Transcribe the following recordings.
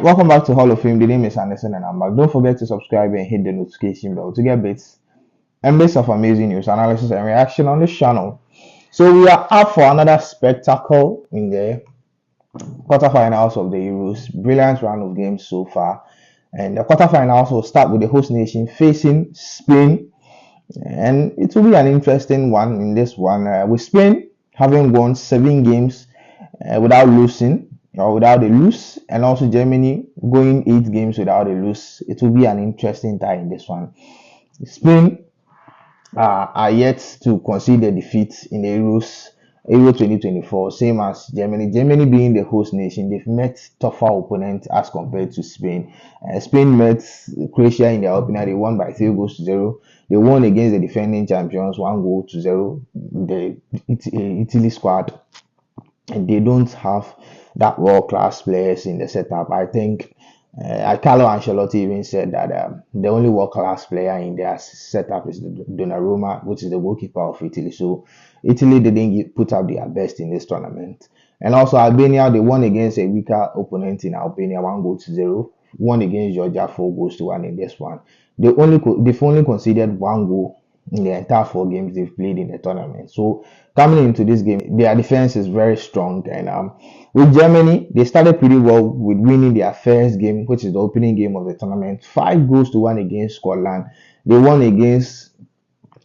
welcome back to Hall of Fame. The name is Anderson and I'm back. Don't forget to subscribe and hit the notification bell to get bits and bits of amazing news, analysis, and reaction on this channel. So we are up for another spectacle in the quarterfinals of the Euros. Brilliant round of games so far. And the quarterfinals will start with the host nation facing Spain. And it will be an interesting one in this one. With Spain having won 7 games without losing or without a lose, and also Germany going 8 games without a lose. It will be an interesting tie in this one. Spain are yet to concede a defeat in the Euro 2024, same as Germany. Germany being the host nation, they've met tougher opponents as compared to Spain. Spain met Croatia in their opener. They won by 3 goals to 0. They won against the defending champions 1 goal to 0, the Italy squad. And they don't have that world-class players in the setup. I think Carlo Ancelotti even said that the only world-class player in their setup is Donnarumma, which is the goalkeeper of Italy. So Italy didn't put up their best in this tournament. And also Albania, they won against a weaker opponent in Albania 1 goal to 0. Won against Georgia 4 goals to 1 in this one. They've only conceded 1 goal in the entire 4 games they've played in the tournament. So coming into this game, their defense is very strong. And with Germany, they started pretty well with winning their first game, which is the opening game of the tournament, 5 goals to 1 against Scotland. They won against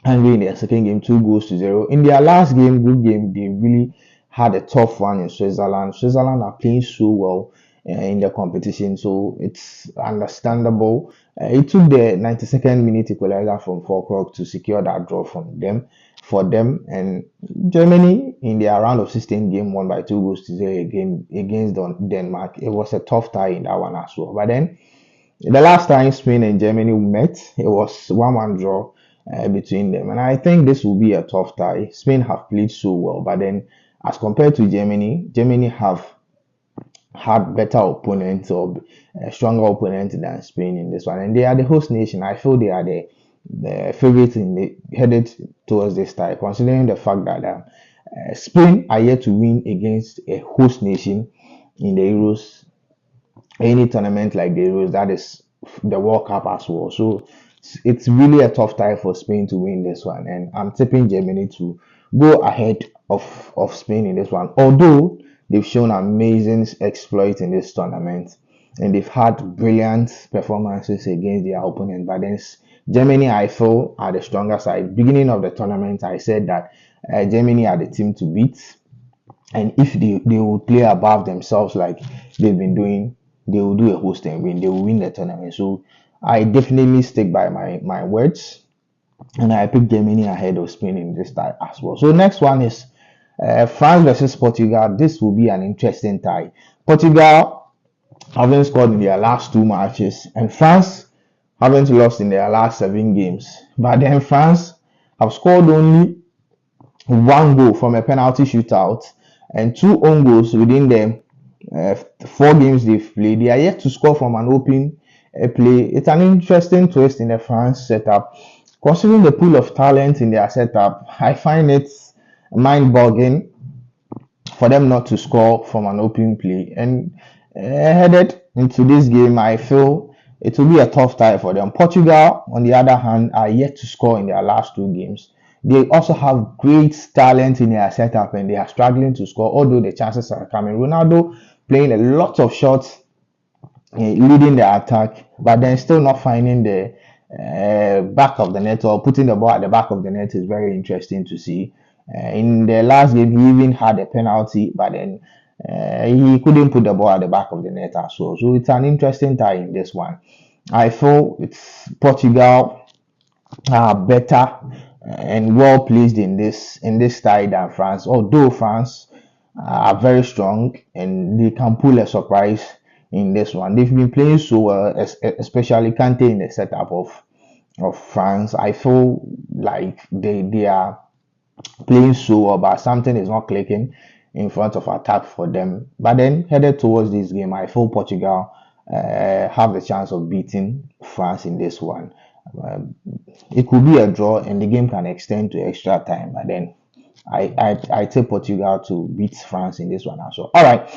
Hungary in their second game, 2 goals to 0. In their last game, group game, they really had a tough one in Switzerland. Switzerland are playing so well in the competition, so it's understandable. It took the 92nd minute equalizer from Falkirk to secure that draw for them. And Germany in their round of 16 game won by 2 goals to 0 against Denmark. It was a tough tie in that one as well. But then the last time Spain and Germany met, it was 1-1 draw between them. And I think this will be a tough tie. Spain have played so well, but then as compared to Germany have had better opponents or stronger opponents than Spain in this one, and they are the host nation. I feel they are the favorites headed towards this tie, considering the fact that Spain are yet to win against a host nation in the Euros, any tournament like the Euros, that is the World Cup as well. So it's really a tough tie for Spain to win this one, and I'm tipping Germany to go ahead of Spain in this one. Although they've shown amazing exploits in this tournament, and they've had brilliant performances against their opponent. But then Germany, I feel, are the stronger side. Beginning of the tournament, I said that Germany are the team to beat, and if they will play above themselves like they've been doing, they will do a host and win. They will win the tournament. So I definitely stick by my words, and I pick Germany ahead of Spain in this tie as well. So next one is France versus Portugal. This will be an interesting tie. Portugal haven't scored in their last 2 matches, and France haven't lost in their last 7 games. But then France have scored only 1 goal from a penalty shootout and 2 own goals within the 4 games they've played. They are yet to score from an open play. It's an interesting twist in the France setup. Considering the pool of talent in their setup, I find it mind-boggling for them not to score from an open play. And headed into this game, I feel it will be a tough tie for them. Portugal, on the other hand, are yet to score in their last 2 games. They also have great talent in their setup, and they are struggling to score, although the chances are coming. Ronaldo playing a lot of shots, leading the attack, but then still not finding the back of the net or putting the ball at the back of the net is very interesting to see. In the last game, he even had a penalty, but then he couldn't put the ball at the back of the net as well. So it's an interesting tie in this one. I feel it's Portugal are better and well placed in this tie than France. Although France are very strong and they can pull a surprise in this one. They've been playing so well, especially Kante in the setup of France. I feel like they are playing so well, but something is not clicking in front of attack for them. But then headed towards this game, I feel Portugal have the chance of beating France in this one. It could be a draw and the game can extend to extra time, but then I take Portugal to beat France in this one as well. All right,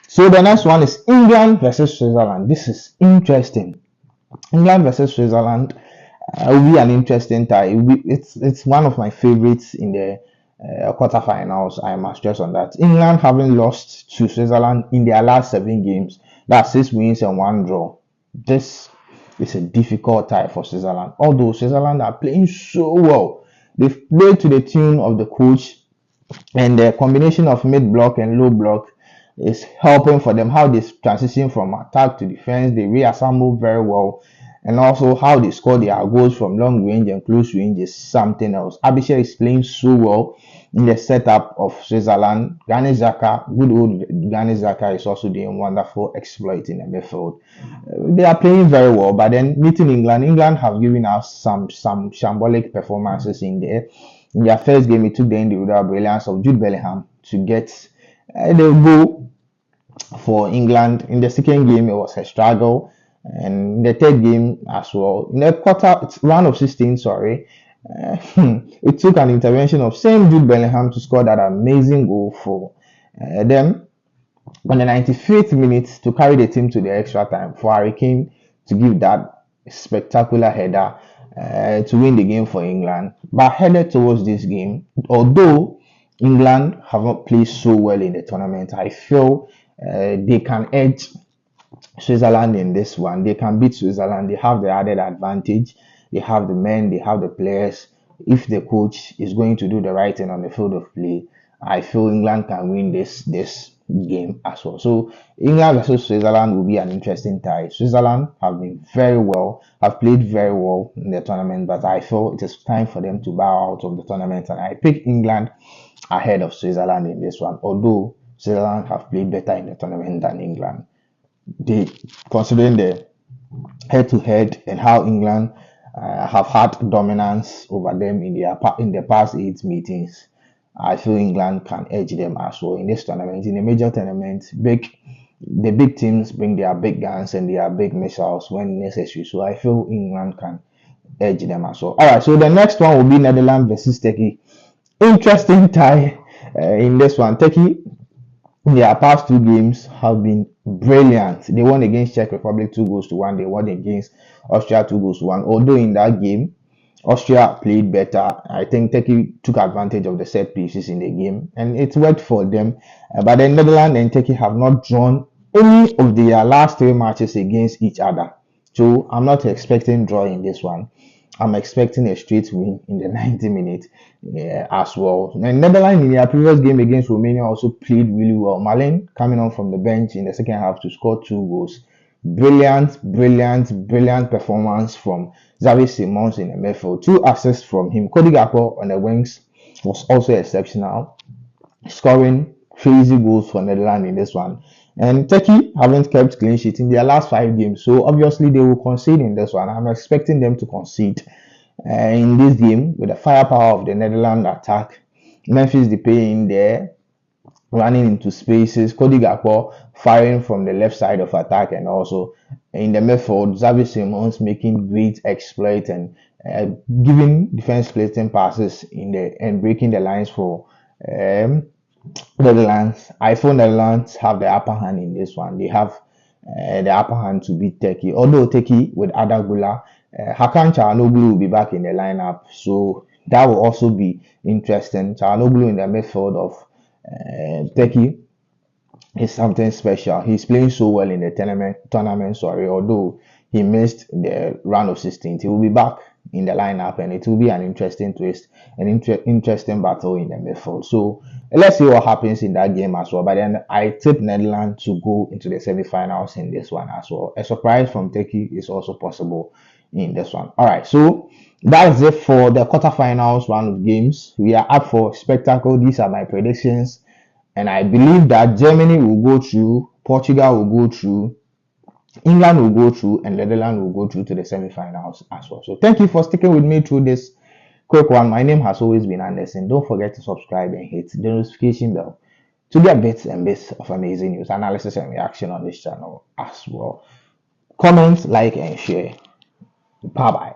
So the next one is England versus Switzerland. This is interesting. England versus Switzerland will be an interesting tie. It's one of my favorites in the quarterfinals. I must stress on that. England having lost to Switzerland in their last 7 games. That's 6 wins and 1 draw. This is a difficult tie for Switzerland. Although Switzerland are playing so well, they've played to the tune of the coach, and the combination of mid block and low block is helping for them. How they transition from attack to defense, they reassemble very well, and also how they score their goals from long range and close range is something else. Abisha is playing so well in the setup of Switzerland. Granit Xhaka, good old Granit Xhaka, is also doing wonderful exploit in the midfield. They are playing very well, but then meeting England, England have given us some shambolic performances in there. In their first game, it took the individual brilliance of Jude Bellingham to get the goal for England. In the second game, it was a struggle, and in the third game as well. In the round of 16, sorry, it took an intervention of same Jude Bellingham to score that amazing goal for them on the 95th minute to carry the team to the extra time for Harry Kane to give that spectacular header to win the game for England. But headed towards this game, although England have not played so well in the tournament, I feel they can edge Switzerland in this one. They can beat Switzerland. They have the added advantage. They have the men, they have the players. If the coach is going to do the right thing on the field of play, I feel England can win this game as well. So England versus Switzerland will be an interesting tie. Switzerland have been very well, have played very well in the tournament, but I feel it is time for them to bow out of the tournament, and I pick England ahead of Switzerland in this one. Although Switzerland have played better in the tournament than England, they considering the head-to-head and how England have had dominance over them in the past 8 meetings. I feel England can edge them as well in this tournament. In a major tournament, the big teams bring their big guns and their big missiles when necessary. So I feel England can edge them as well. All right, so the next one will be Netherlands versus Turkey. Interesting tie in this one. Turkey, in their past 2 games, have been brilliant. They won against Czech Republic 2-1. They won against Austria 2-1. Although in that game, Austria played better. I think Turkey took advantage of the set pieces in the game, and it worked for them. But the Netherlands and Turkey have not drawn any of their last 3 matches against each other. So I'm not expecting draw in this one. I'm expecting a straight win in the 90 minutes as well. And Netherlands in their previous game against Romania also played really well. Malen coming on from the bench in the second half to score 2 goals. Brilliant performance from Xavi Simons in the midfield. 2 assists from him. Cody Gakpo on the wings was also exceptional, scoring crazy goals for Netherlands in this one. And Turkey haven't kept clean sheet in their last 5 games, so obviously they will concede in this one. I'm expecting them to concede in this game with the firepower of the Netherlands attack. Memphis Depay in there, running into spaces. Cody Gakpo firing from the left side of attack, and also in the midfield, Xavi Simons making great exploit and giving defense splitting passes in the and breaking the lines for Netherlands. I feel Netherlands have the upper hand in this one. They have the upper hand to beat Turkey. Although Turkey with Adagula, Hakan Çalhanoğlu will be back in the lineup, so that will also be interesting. Çalhanoğlu in the midfield of Turkey is something special. He's playing so well in the tournament. Although he missed the round of 16, he will be back in the lineup, and it will be an interesting twist, an interesting battle in the midfield. So let's see what happens in that game as well. But then I tip Netherlands to go into the semi-finals in this one as well. A surprise from Turkey is also possible in this one. All right, so that's it for the quarterfinals round of games. We are up for spectacle. These are my predictions, and I believe that Germany will go through, Portugal will go through, England will go through, and Netherlands will go through to the semi-finals as well. So thank you for sticking with me through this quick one. My name has always been Anderson. Don't forget to subscribe and hit the notification bell to get bits and bits of amazing news, analysis, and reaction on this channel as well. Comment, like, and share. Bye bye.